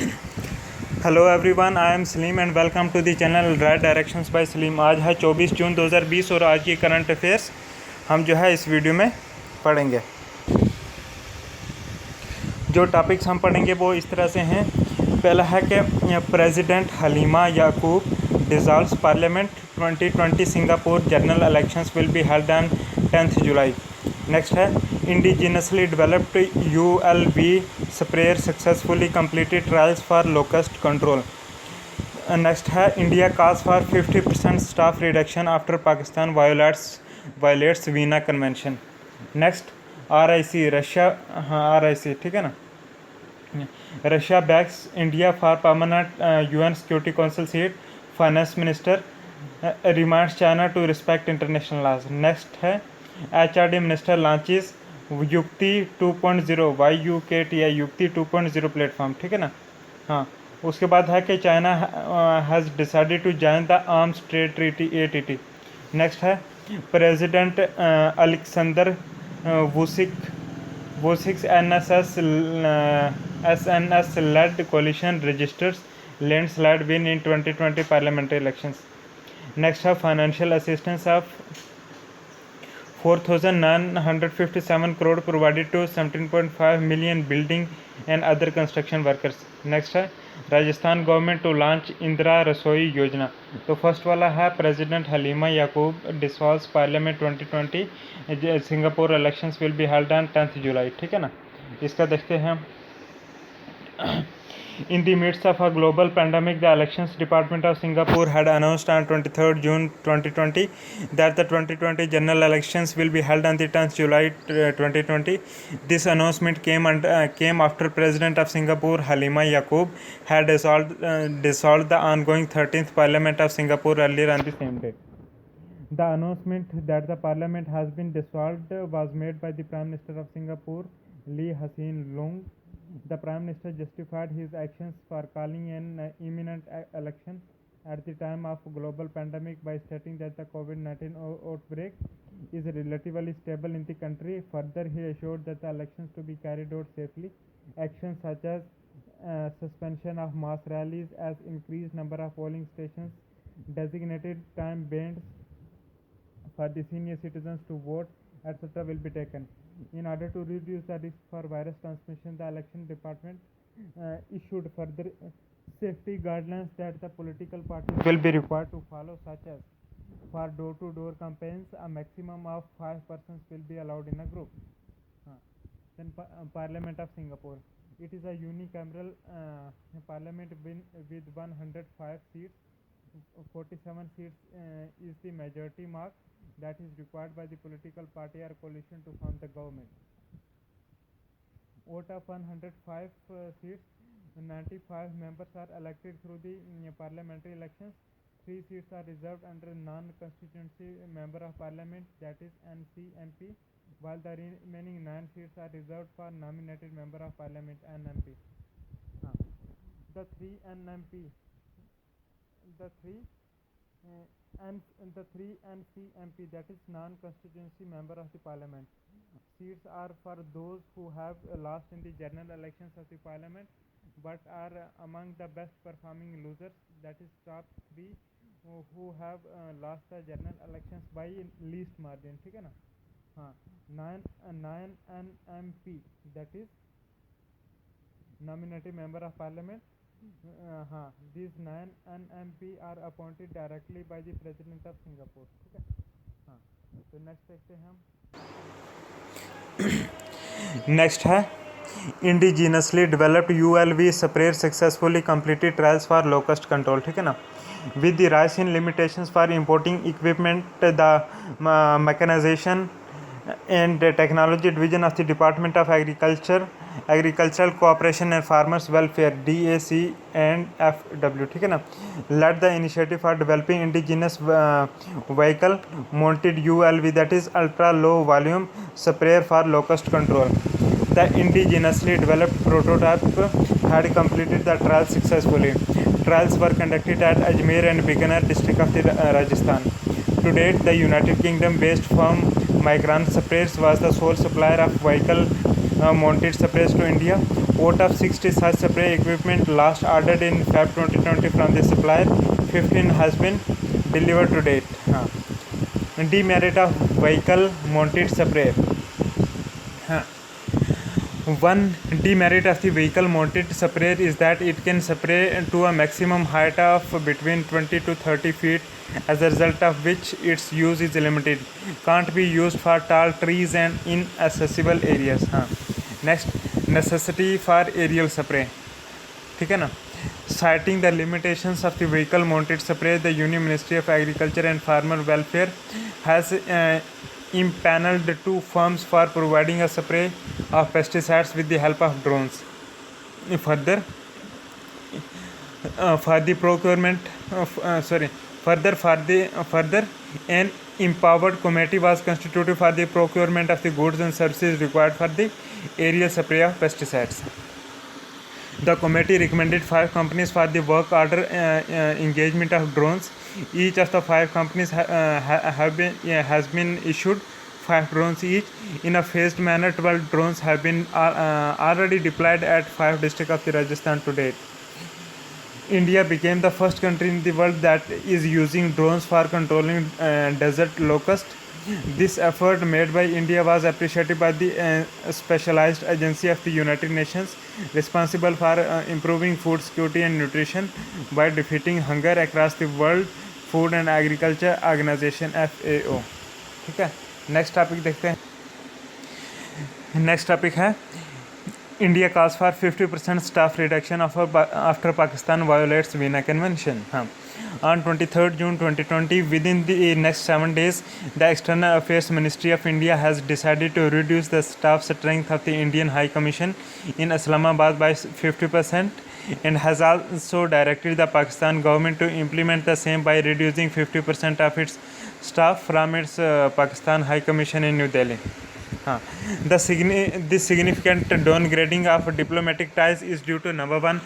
Hello everyone, I am Salim and welcome to the channel Right Directions by Salim. आज है 24 जून 2020 और आज की करंट अफेयर्स हम जो है इस वीडियो में पढ़ेंगे। जो टॉपिक्स हम पढ़ेंगे वो इस तरह से हैं। पहला है कि president Halima Yacob dissolves parliament 2020 Singapore general elections will be held on 10th July. Next है indigenously developed ULV sprayer successfully completed trials for locust control. Next है India calls for 50% staff reduction after Pakistan violates Vienna convention. Next RIC Russia, हाँ RIC ठीक है ना, Russia backs India for permanent UN security council seat. Finance minister reminds China to respect international laws. Next है HRD minister launches युक्ति 2.0 YUKTI युक्ति 2.0 platform, ठीक है ना। हाँ, उसके बाद है कि China has decided to join the arms trade treaty ATT। Next है president Alexander Vucic SNS led coalition registers landslide win in 2020 parliamentary elections. Next है financial assistance of 4,957 crore provided to 17.5 million building and other construction workers. Next है Rajasthan government to launch Indira Rasoi Yojana. तो first वाला है president Halima Yacob dissolves parliament 2020 Singapore elections will be held on 10th July, ठीक है ना। इसका देखते हैं। In the midst of a global pandemic, the Elections Department of Singapore had announced on 23rd June 2020 that the 2020 general elections will be held on the 10th July 2020. This announcement came after President of Singapore Halima Yacob had dissolved the ongoing 13th Parliament of Singapore earlier on the same day. The announcement that the Parliament has been dissolved was made by the Prime Minister of Singapore, Lee Hsien Loong. The Prime Minister justified his actions for calling an imminent election at the time of global pandemic by stating that the COVID-19 outbreak is relatively stable in the country. Further, he assured that the elections to be carried out safely. Actions such as suspension of mass rallies, as increased number of polling stations, designated time bands for the senior citizens to vote, etc. will be taken. In order to reduce the risk for virus transmission, the election department issued further safety guidelines that the political parties will be required to follow, such as for door-to-door campaigns, a maximum of 5 persons will be allowed in a group. Then Parliament of Singapore. It is a unicameral parliament with 105 seats. 47 seats is the majority mark that is required by the political party or coalition to form the government. Out of 105 seats, 95 members are elected through the parliamentary elections. 3 seats are reserved under non-constituency member of parliament, that is NCMP, while the remaining 9 seats are reserved for nominated member of parliament NMP. The three NCMP, that is non-constituency member of the parliament, seats are for those who have lost in the general elections of the parliament but are among the best performing losers, that is top 3 who have lost the general elections by least margin, ठीक है ना। हाँ, 9 NMP, that is nominated member of parliament. हाँ, these 9 NMP are appointed directly by the president of Singapore, ठीक है। हाँ, तो next देखते हैं हम। नेक्स्ट है indigenously developed ULV sprayer successfully completed trials for locust control, ठीक है ना। With the rise in limitations for importing equipment, the mechanisation and Technology Division of the Department of Agricultural Cooperation and Farmers Welfare DAC and FW, ठीक है ना, led the initiative for developing indigenous vehicle mounted ULV, that is ultra low volume sprayer for locust control. The indigenously developed prototype had completed the trials successfully. Trials were conducted at Ajmer and Bikaner district of the Rajasthan. To date, the United Kingdom-based firm Micron Sprayers was the sole supplier of vehicle mounted sprayers to India. Out of 60 such spray equipment last ordered in Feb 2020 from the supplier, 15 has been delivered to date. Demerit of vehicle mounted sprayer. One demerit of the vehicle mounted sprayer is that it can spray to a maximum height of between 20 to 30 feet, as a result of which its use is limited. Can't be used for tall trees and inaccessible areas. Next, necessity for aerial spray. ठीक है ना. Citing the limitations of the vehicle mounted spray, the Union Ministry of Agriculture and Farmer Welfare has impaneled 2 firms for providing a spray of pesticides with the help of drones. Further, an empowered committee was constituted for the procurement of the goods and services required for the aerial spray of pesticides. The committee recommended 5 companies for the work order engagement of drones. Each of the 5 companies has been issued 5 drones each. In a phased manner, 12 drones have been already deployed at 5 districts of the Rajasthan to date. India became the first country in the world that is using drones for controlling desert locust. This effort made by India was appreciated by the specialized agency of the United Nations responsible for improving food security and nutrition by defeating hunger across the world, Food and Agriculture Organization FAO. ठीक है. Next topic देखते हैं. Next topic है India calls for 50% staff reduction after Pakistan violates Vienna Convention. On 23rd June 2020, within the next 7 days, the External Affairs Ministry of India has decided to reduce the staff strength of the Indian High Commission in Islamabad by 50% and has also directed the Pakistan government to implement the same by reducing 50% of its staff from its Pakistan High Commission in New Delhi. This significant downgrading of diplomatic ties is due to number 1,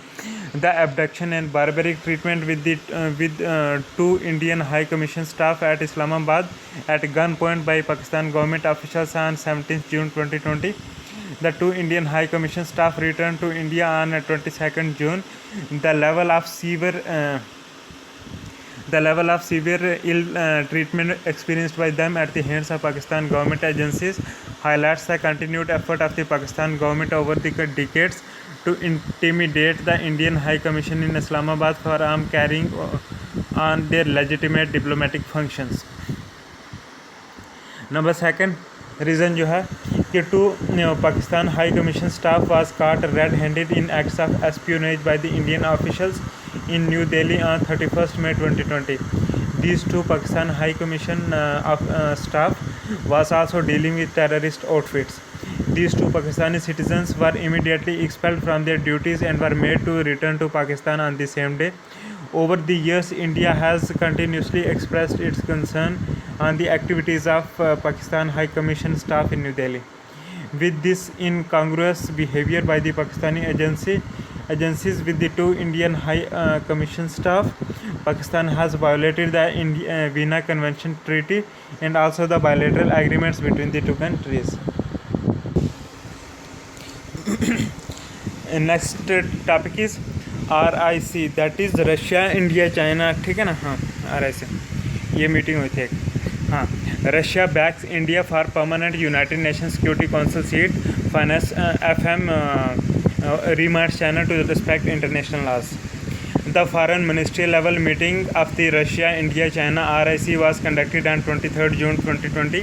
the abduction and barbaric treatment with 2 Indian High Commission staff at Islamabad at gunpoint by Pakistan government officials on 17th June 2020. The 2 Indian High Commission staff returned to India on 22nd June. The level of severe ill treatment experienced by them at the hands of Pakistan government agencies highlights the continued effort of the Pakistan government over the decades to intimidate the Indian High Commission in Islamabad from carrying on their legitimate diplomatic functions. Number 2 reason जो है कि 2 Pakistan High Commission staff was caught red-handed in acts of espionage by the Indian officials in New Delhi on 31st May 2020. These 2 Pakistan High Commission staff was also dealing with terrorist outfits. These 2 Pakistani citizens were immediately expelled from their duties and were made to return to Pakistan on the same day. Over the years, India has continuously expressed its concern on the activities of Pakistan High Commission staff in New Delhi. With this incongruous behavior by the Pakistani agencies with the 2 Indian High Commission staff, Pakistan has violated the Vienna Convention Treaty and also the bilateral agreements between the 2 countries. Next topic is RIC, that is Russia, India, China. ठीक है ना. RIC ये meeting हुई थी. Russia backs India for permanent United Nations Security Council seat. Finance FM reminds China to respect international laws. The foreign ministerial level meeting of the Russia, India, China RIC was conducted on 23rd June 2020.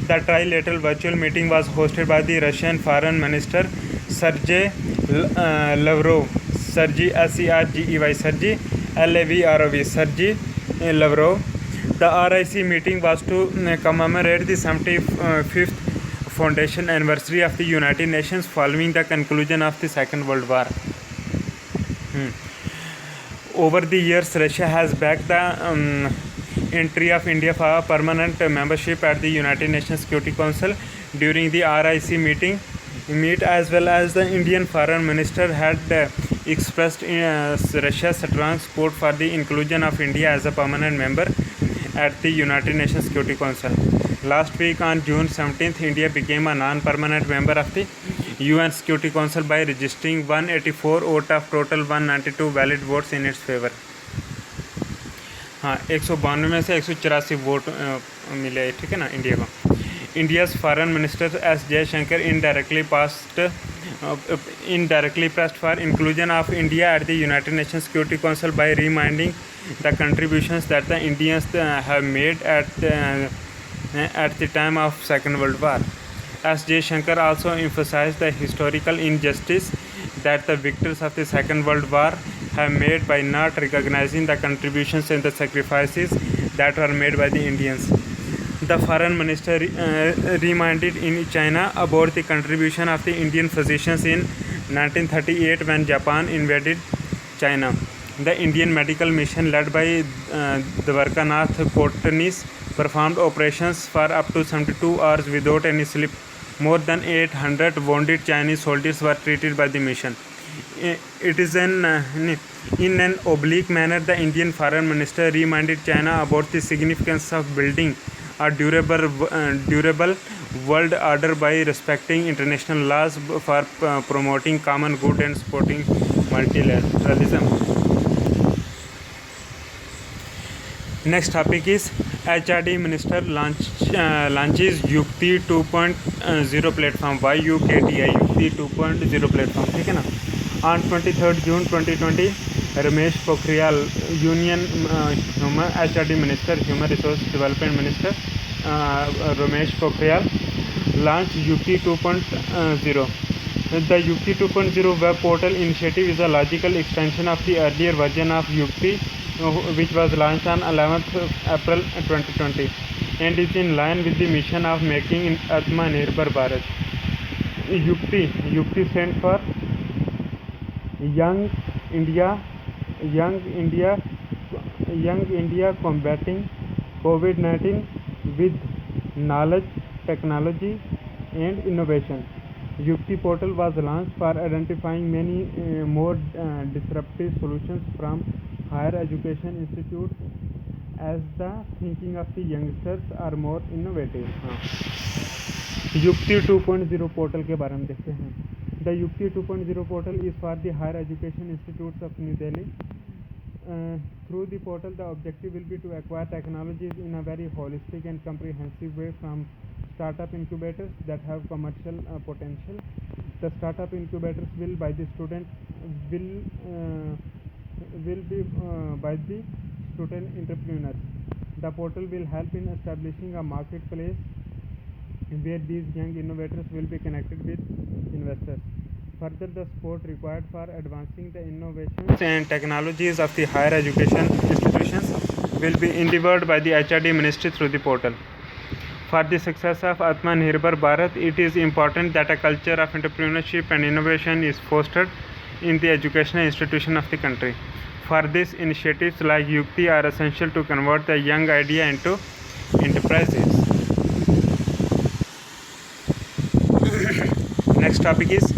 The trilateral virtual meeting was hosted by the Russian Foreign Minister Sergey Lavrov. Sergey Sergey Lavrov. Sergey Lavrov. The RIC meeting was to commemorate the 75th foundation anniversary of the United Nations following the conclusion of the Second World War. Over the years, Russia has backed the entry of India for permanent membership at the United Nations Security Council. During the RIC meet as well as the Indian Foreign Minister had expressed Russia's strong support for the inclusion of India as a permanent member at the United Nations Security Council. Last week on June 17th, India became a non-permanent member of the UN Security Council by registering 184 out of total 192 valid votes in its favor. हाँ 192 में से 184 vote मिले, ठीक है ना India को. India's foreign minister S. Jaishankar indirectly pressed for inclusion of India at the United Nations Security Council by reminding the contributions that the Indians have made at the time of Second World War. S. Jaishankar also emphasized the historical injustice that the victors of the Second World War have made by not recognizing the contributions and the sacrifices that were made by the Indians. The foreign minister reminded in China about the contribution of the Indian physicians in 1938 when Japan invaded China. The Indian medical mission led by Dwarkanath Kotnis performed operations for up to 72 hours without any sleep. More than 800 wounded Chinese soldiers were treated by the mission. It is in an oblique manner the Indian foreign minister reminded China about the significance of building a durable world order by respecting international laws for promoting common good and supporting multilateralism. Next topic is HRD Minister launches Yukti 2.0 platform. YUKTI Yukti 2.0 platform, ठीक है ना. On 23rd June 2020, Ramesh Pokhriyal, Union HRD Minister, Human Resource Development Minister Ramesh Pokhriyal launched Yukti 2.0. The Yukti 2.0 web portal initiative is a logical extension of the earlier version of Yukti, which was launched on 11th April 2020 and is in line with the mission of making Atmanirbhar Bharat. Yukti stands for Young India combating COVID-19 with knowledge, technology and innovation. Yukti portal was launched for identifying many more disruptive solutions from higher education institutes as the thinking of the youngsters are more innovative. Yukti 2.0 portal के बारे में देखते हैं. The Yukti 2.0 portal is for the higher education institutes of New Delhi. Through the portal, the objective will be to acquire technologies in a very holistic and comprehensive way from startup incubators that have commercial potential. The startup incubators will be by the student entrepreneurs. The portal will help in establishing a marketplace where these young innovators will be connected with investors. Further, the support required for advancing the innovations and technologies of the higher education institutions will be endeavored by the HRD Ministry through the portal. For the success of Atmanirbhar Bharat, it is important that a culture of entrepreneurship and innovation is fostered in the educational institution of the country. For this, initiatives like Yukti are essential to convert the young idea into enterprises. Next topic is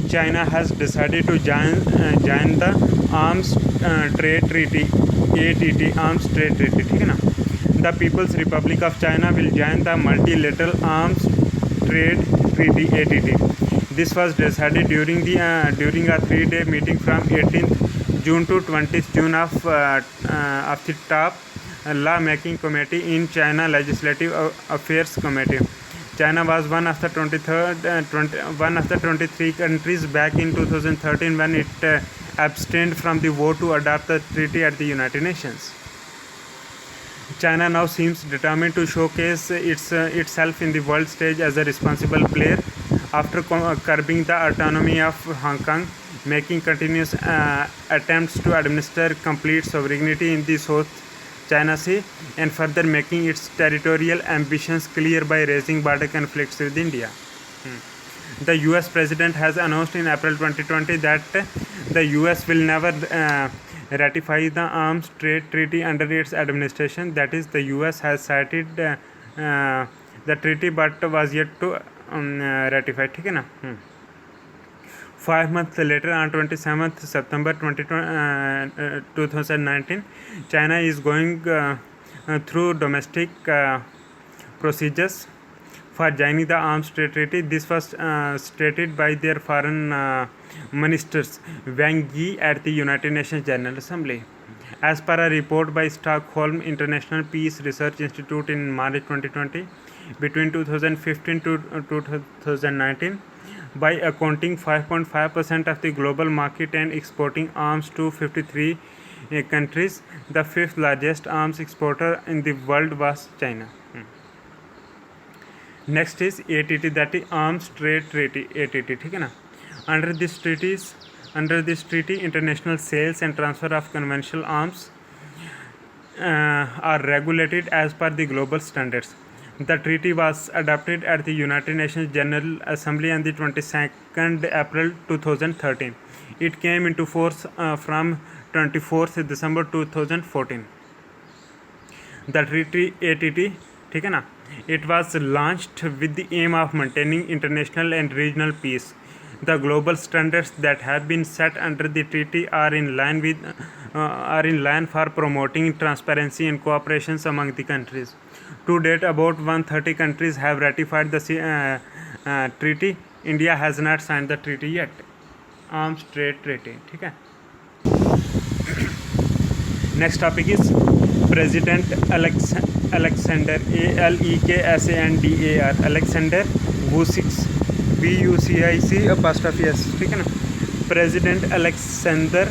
China has decided to join the Arms Trade Treaty ATT Arms Trade Treaty, ठीक है ना. The People's Republic of China will join the Multilateral Arms Trade Treaty ATT. This was decided during a 3-day meeting from 18th June to 20th June of the top law-making committee in China Legislative Affairs Committee. China was one of the 23 countries back in 2013 when it abstained from the vote to adopt the treaty at the United Nations. China now seems determined to showcase itself in the world stage as a responsible player after curbing the autonomy of Hong Kong, making continuous attempts to administer complete sovereignty in the South China Sea, and further making its territorial ambitions clear by raising border conflicts with India. The US President has announced in April 2020 that the US will never ratify the Arms Trade Treaty under its administration. That is, the US has cited the treaty but was yet to ratify, ठीक है ना. 5 months later, on 27th September 2019, China is going through domestic procedures for joining the Arms Trade Treaty. This was stated by their foreign ministers Wang Yi at the United Nations General Assembly. As per a report by Stockholm International Peace Research Institute in March 2020, between 2015 to 2019, by accounting 5.5% of the global market and exporting arms to 53 countries, the fifth largest arms exporter in the world was China. Next is ATT, that is Arms Trade Treaty, ATT, ठीक है ना. Under this treaty, international sales and transfer of conventional arms are regulated as per the global standards. The treaty was adopted at the United Nations General Assembly on the 22nd April 2013. It came into force from 24th December 2014. The treaty ATT, ठीक है ना, it was launched with the aim of maintaining international and regional peace. The global standards that have been set under the treaty are in line for promoting transparency and cooperation among the countries. To date, about 130 countries have ratified the treaty. India has not signed the treaty yet. Arms Trade Treaty, ठीक है. Next topic is President Alexander ALEKSANDAR Alexander Vucic VUCIC', ठीक है ना. President Alexander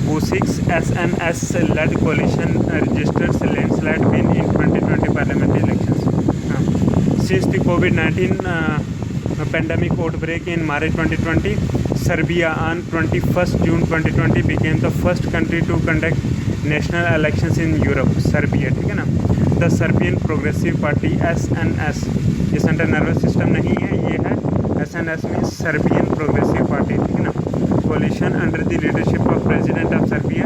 Vucic SNS led coalition registered landslide win in 2020 parliamentary elections. Since the COVID-19 pandemic outbreak in March 2020, Serbia on 21st June 2020 became the first country to conduct national elections in Europe. Serbia, ठीक है ना. The Serbian Progressive Party SNS, ये central nervous system नहीं है, ये है SNS में Serbian Progressive Party, ठीक है ना. Coalition under the leadership of President of Serbia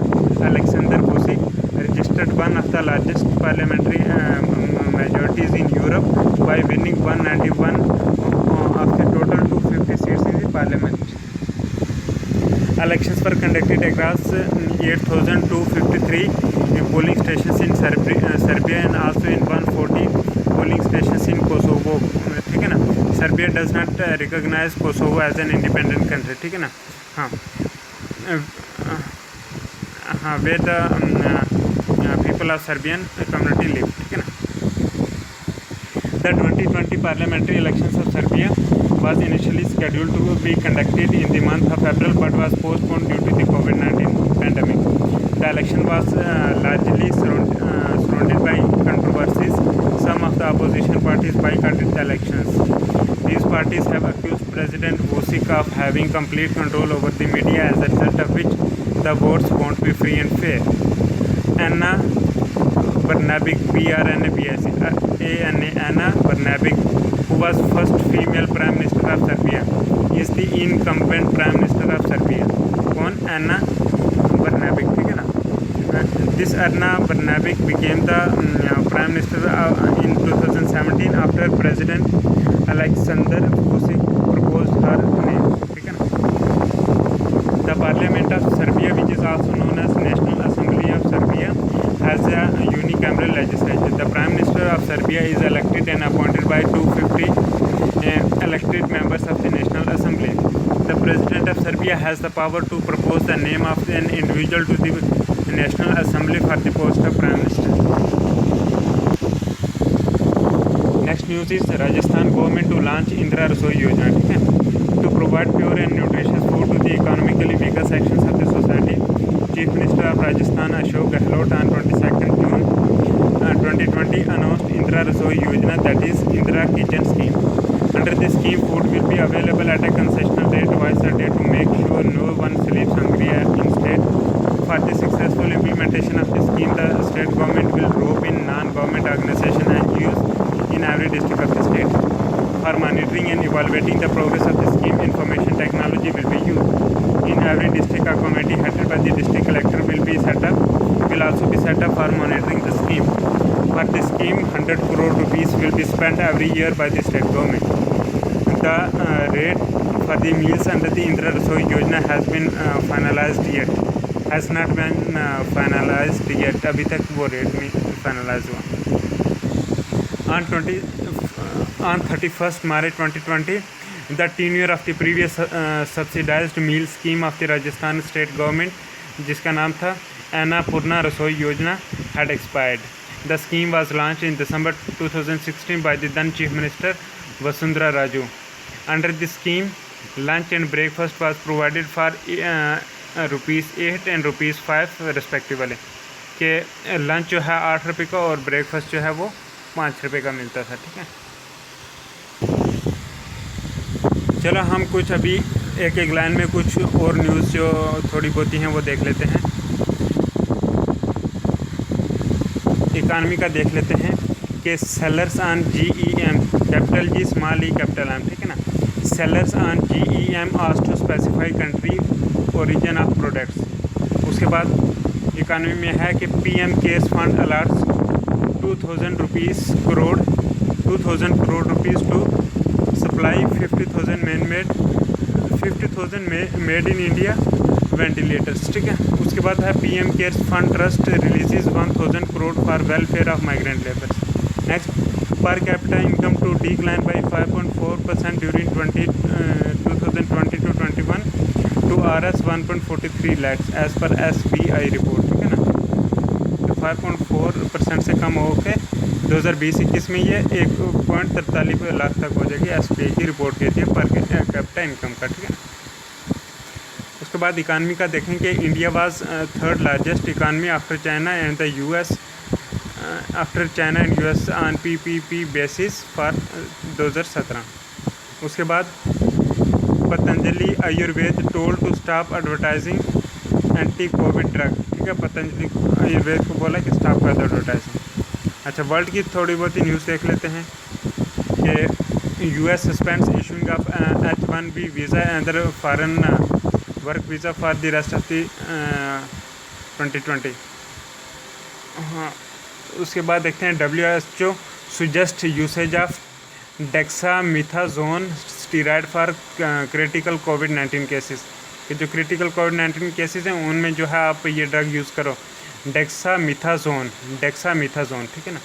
Alexander Vucic registered one of the largest parliamentary majorities in Europe by winning 191 of the total 250 seats in the parliament. Elections were conducted across 8,253 polling stations in Serbia and also in 140 polling stations in Kosovo, ठीक है ना. Serbia does not recognize Kosovo as an independent country, ठीक है ना. Where the people of Serbian community live, ठीक है ना. The 2020 parliamentary elections of Serbia was initially scheduled to be conducted in the month of April but was postponed due to the COVID-19 pandemic. The election was largely surrounded by controversies. Some of the opposition parties boycotted the elections. These parties have accused President Vucic of having complete control over the media, as a result of which the votes won't be free and fair. Ana Brnabic, Ana Brnabic, who was first female Prime Minister of Serbia, is the incumbent Prime Minister of Serbia. कौन? Ana Brnabic, ठीक है ना. This Ana Brnabic became the Prime Minister in 2017 after President Alexander Vucic proposed her name, ठीक है ना. The Parliament of Serbia, which is also known as National Assembly of Serbia, has a unicameral legislature. The Prime Minister of Serbia is elected and appointed by 250 elected members of the National Assembly. The President of Serbia has the power to propose the name of an individual to the National Assembly for the post of Prime Minister. Next news is Rajasthan government to launch Indira Rasoi Yojana, ठीक है. To provide pure and nutritious food to the economically weaker sections of the society, Chief Minister of Rajasthan Ashok Gehlot on 22nd June 2020 announced Indira Rasoi Yojana, that is Indira Kitchen Scheme. Under this scheme, food will be available at a concessional rate twice a day to make sure no one sleeps hungry in state. For the successful implementation of this scheme, the state government will rope in non-government organizations and NGOs in every district of the state. For monitoring and evaluating the progress of the scheme, information technology will be used. In every district, a committee headed by the district collector will also be set up for monitoring the scheme. For this scheme, 100 crore rupees will be spent every year by the state government. The rate for the meals under the Indira Rasoi Yojana has been finalized yet. Has not been finalized yet. अभी तक वो rate नहीं finalized हुआ. On on 31st March 2020, the tenure of the previous subsidized meal scheme of the Rajasthan state government, जिसका नाम था अन्नपूर्णा रसोई योजना, had expired. The scheme was launched in December 2016 by the then Chief Minister Vasundhara Raju. Under this scheme, lunch and breakfast was provided for ₹8 and ₹5 respectively. कि lunch जो है 8 रुपये का और ब्रेकफास्ट जो है वो 5 रुपये का मिलता था। ठीक है, चलो हम कुछ अभी एक एक लाइन में कुछ और न्यूज़ जो थोड़ी बहुत हैं वो देख लेते हैं। इकानमी का देख लेते हैं कि sellers on GEM, capital G small E capital M, ठीक है ना। Sellers on GEM asked to specify country origin of products. उसके बाद इकानमी में है कि PM cares fund allots 2,000 crore rupees to supply 50,000 made in India ventilators. ठीक है, उसके बाद है PM cares fund trust releases 1,000 crore for welfare of migrant labours. Next, per capita income to decline by 5.4% during 2020 to 21 to Rs 1.43 lakhs as per SBI report. ठीक है ना, तो 5.4% से कम हो के 2020-21 में ये 1.43 लाख तक हो जाएगी। SBI की रिपोर्ट कहती है पर कैपिटा इनकम का। ठीक है, उसके बाद इकानमी का देखें कि India was third largest economy after China and the US on PPP basis for 2017। उसके बाद Patanjali Ayurved told to stop advertising anti covid drug. ठीक है, पतंजलि आयुर्वेद को बोला कि स्टॉप कर दो एडवर्टाइजिंग। अच्छा, वर्ल्ड की थोड़ी बहुत ही न्यूज़ देख लेते हैं कि US suspends issuing of H1B visa and other foreign work visa for the rest of the 2020। हाँ, उसके बाद देखते हैं WHO suggest usage of dexamethasone steroid for critical covid cases. कि जो क्रिटिकल कोविड-19 केसेस हैं उनमें जो है आप ये ड्रग यूज़ करो, डेक्सामेथासोन। ठीक है ना,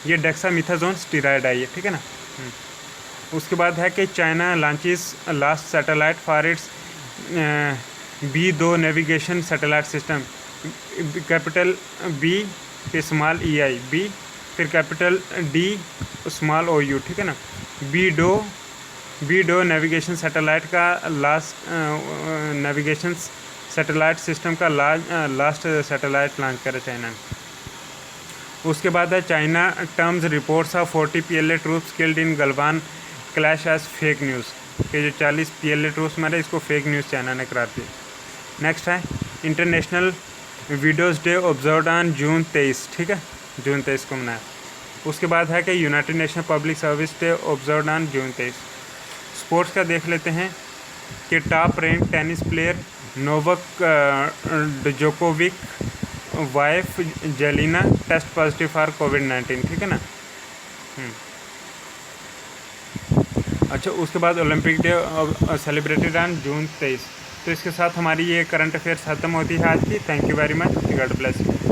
ये डेक्सामेथासोन स्टीरॉयड है ये। ठीक है ना। उसके बाद है कि China launches last satellite for its B2 navigation satellite system. Capital B के स्मॉल EI B, फिर कैपिटल D स्मॉल OU। ठीक है ना, B2 नेविगेशन सैटेलाइट का नेविगेशन सैटेलाइट सिस्टम का लास्ट सैटेलाइट लॉन्च करा चाइना ने। उसके बाद है China terms reports of 40 PLA troops killed in Galwan clash as fake news. के जो 40 PLA ट्रूप्स मारे इसको फेक न्यूज़ चाइना ने करार दी। नेक्स्ट है international widows day observed on June 23। ठीक है, जून 23 को मनाया। उसके बाद है कि United Nation public service day observed on June 23। Sports का देख लेते हैं कि top rank tennis player Novak Djokovic wife Jelena test positive for कोविड-19। ठीक है ना। अच्छा, उसके बाद Olympic day celebrated on June 23। तो इसके साथ हमारी ये करंट अफेयर्स ख़त्म होती है आज की। Thank you very much, God bless you.